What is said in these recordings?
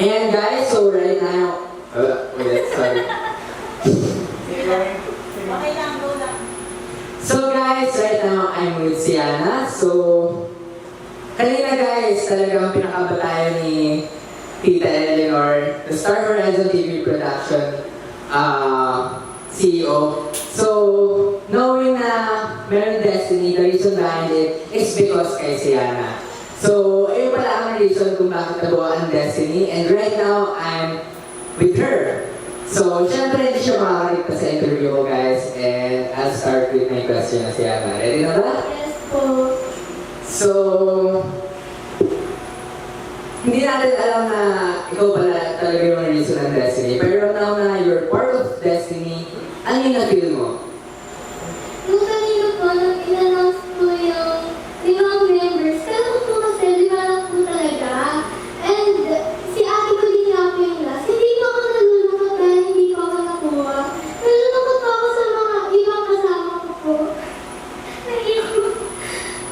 Ayan guys, so right now, wait, sorry. Okay lang, go lang. So guys, right now I'm with Siana. So, kanina guys, talagang pinakabatayan ni Tita Eleanor, the Star Horizon TV Production CEO. So, knowing na meron destiny, the reason behind it is because kay Siana. So, ayun pala ang reason kung bakit nabuo ang destiny. And right now, I'm with her. So, syempre hindi siya makakalit sa interview ko guys. And I'll start with my question na Siana. Ready na ba? Yes po. So, hindi natin alam na ikaw pala talaga yung reason ng destiny. Pero now na you're part of destiny, ano yung na-feel mo? Nung kanina po, nung in-announce po yung limang members, pero po kasi lima lang po talaga. And si ate ko din nga po yung last. Hindi po ako nalulungkot dahil hindi ko ako nakuha. Nalulungkot po ako sa mga ibang kasama ko po. Naiyak.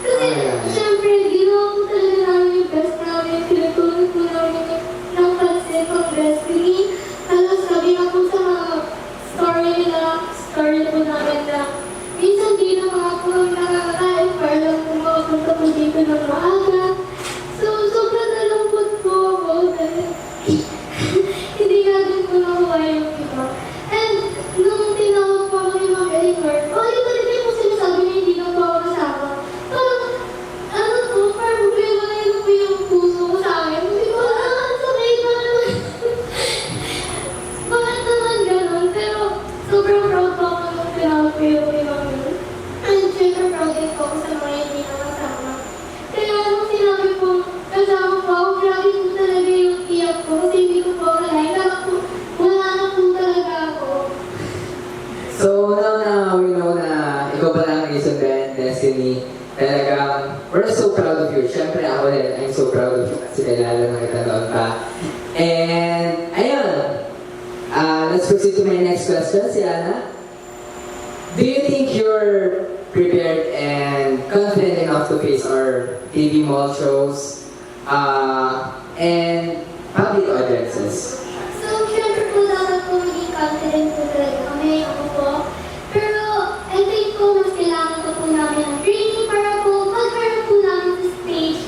Kasi syempre, ginawa po talaga namin yung best namin. Pinagulog po namin ng pansin pang destiny. Halos sabi na po sa mga story po namin na minsan di na mga po nakakakain para lang po makapunta po dito ng maaga. So, sobrang nalungkot po ako dahil hindi nga din po nakuha yung iba. And nung tinawag po ako ni Ma'am Eleanor, ulit-ulit po sinasabi na hindi na po ako kasama. Parang, ano po, parang bumiwalay na po yung puso ko sa akin. Hindi ko alam, sakay pa naman. Bakit naman ganun? Pero sobrang proud po ako nung tinawag ko yung ibang yun. And syempre proud din po ako sa mga hindi na kasama. Kaya nung sinabi po, kasama po ako, grabe po talaga yung iyak ko. Kasi hindi ko po akalain. Kala po, wala na po talaga ako. So, now na we know na ikaw pala ang reason behind destiny. Talagang, we're so proud of you. Siyempre ako din, I'm so proud of you kasi kailangan na kita noon pa. And, ayun. Let's proceed to my next question, Siana. Do you think you're prepared and confident enough to face our TV mall shows and public audiences? So, syempre po dapat po maging confident po talaga kami, ako po. Pero, I think po mas kailangan po po namin ng training para po mag-harap po namin sa stage.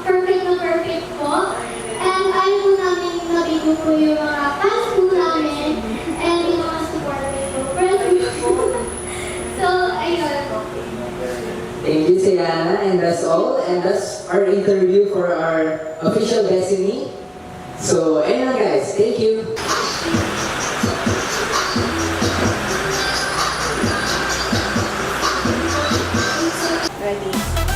Perfect na perfect po. And ayaw po namin mabigo po yung mga fans po namin and yung mga supporters po. Friends po. So, ayun. Thank you, Siana, and that's all. And that's our interview for our official destiny. So, ayun lang guys. Thank you. Ready?